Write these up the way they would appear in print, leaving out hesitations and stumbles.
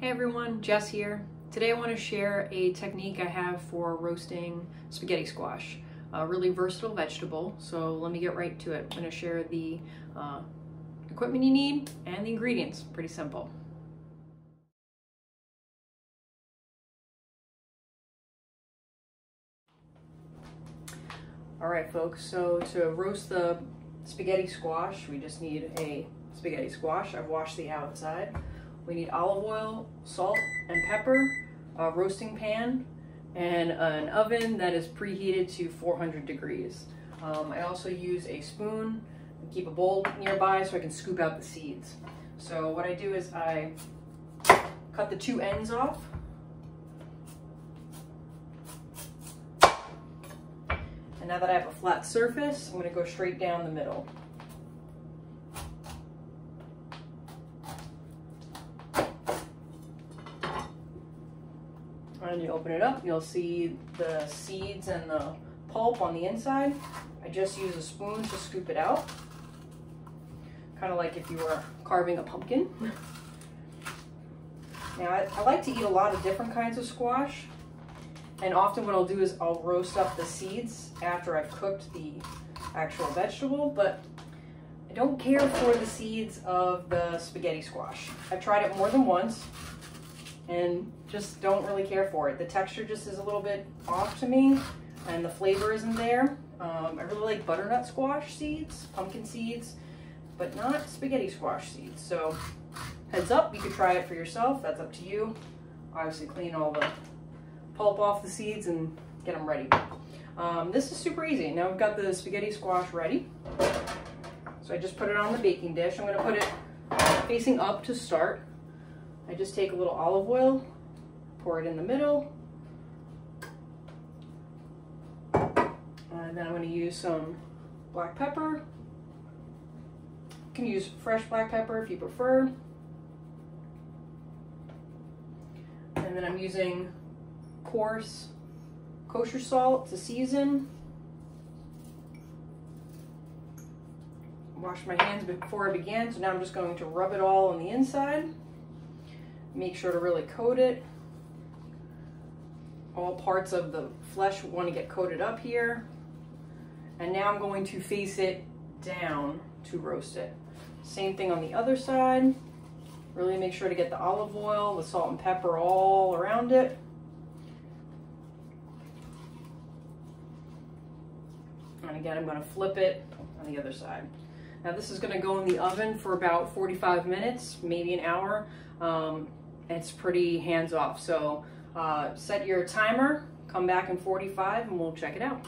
Hey everyone, Jess here. Today I want to share a technique I have for roasting spaghetti squash. A really versatile vegetable, so let me get right to it. I'm going to share the equipment you need and the ingredients. Pretty simple. Alright folks, so to roast the spaghetti squash, we just need a spaghetti squash. I've washed the outside. We need olive oil, salt and pepper, a roasting pan, and an oven that is preheated to 400 degrees. I also use a spoon and keep a bowl nearby so I can scoop out the seeds. So what I do is I cut the two ends off. And now that I have a flat surface, I'm going to go straight down the middle. And you open it up, you'll see the seeds and the pulp on the inside. I just use a spoon to scoop it out. Kind of like if you were carving a pumpkin. Now, I like to eat a lot of different kinds of squash. And often what I'll do is I'll roast up the seeds after I've cooked the actual vegetable, but I don't care for the seeds of the spaghetti squash. I've tried it more than once and just don't really care for it. The texture just is a little bit off to me and the flavor isn't there. I really like butternut squash seeds, pumpkin seeds, but not spaghetti squash seeds. So heads up, you could try it for yourself. That's up to you. Obviously clean all the pulp off the seeds and get them ready. This is super easy. Now we've got the spaghetti squash ready. So I just put it on the baking dish. I'm going to put it facing up to start. I just take a little olive oil, pour it in the middle, and then I'm going to use some black pepper. You can use fresh black pepper if you prefer. And then I'm using coarse kosher salt to season. Wash my hands before I began, so now I'm just going to rub it all on the inside. Make sure to really coat it. All parts of the flesh want to get coated up here. And now I'm going to face it down to roast it. Same thing on the other side. Really make sure to get the olive oil, the salt and pepper all around it. And again, I'm going to flip it on the other side. Now this is going to go in the oven for about 45 minutes, maybe an hour. It's pretty hands off. So set your timer, come back in 45 and we'll check it out.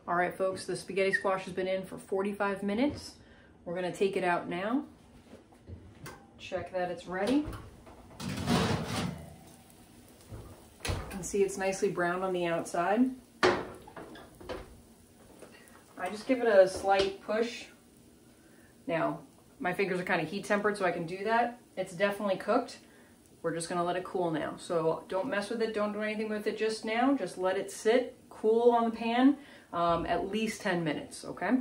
All right, folks, the spaghetti squash has been in for 45 minutes. We're going to take it out now. Check that it's ready. You can see it's nicely brown on the outside. I just give it a slight push. Now, my fingers are kind of heat tempered, so I can do that. It's definitely cooked. We're just going to let it cool now. So don't mess with it. Don't do anything with it just now. Just let it sit, cool on the pan, at least 10 minutes, okay?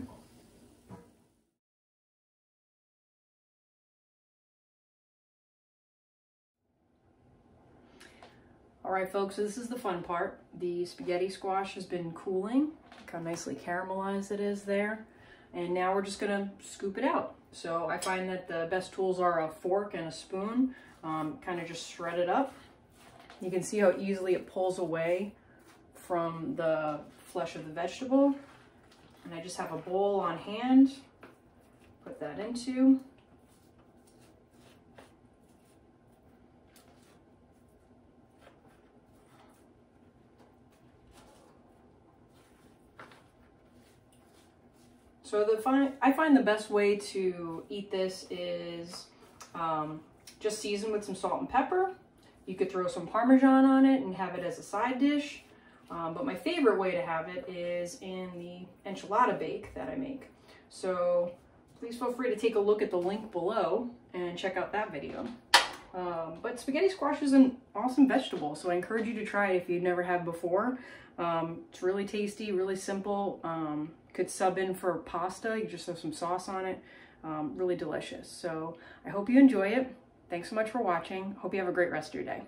All right, folks, so this is the fun part. The spaghetti squash has been cooling. Look how nicely caramelized it is there. And now we're just gonna scoop it out. So I find that the best tools are a fork and a spoon. Kind of just shred it up. You can see how easily it pulls away from the flesh of the vegetable. And I just have a bowl on hand. Put that into. So I find the best way to eat this is just season with some salt and pepper. You could throw some Parmesan on it and have it as a side dish. But my favorite way to have it is in the enchilada bake that I make. So please feel free to take a look at the link below and check out that video. But spaghetti squash is an awesome vegetable, so I encourage you to try it if you've never had before. It's really tasty, really simple. Could sub in for pasta. You just throw some sauce on it. Really delicious. So I hope you enjoy it. Thanks so much for watching. Hope you have a great rest of your day.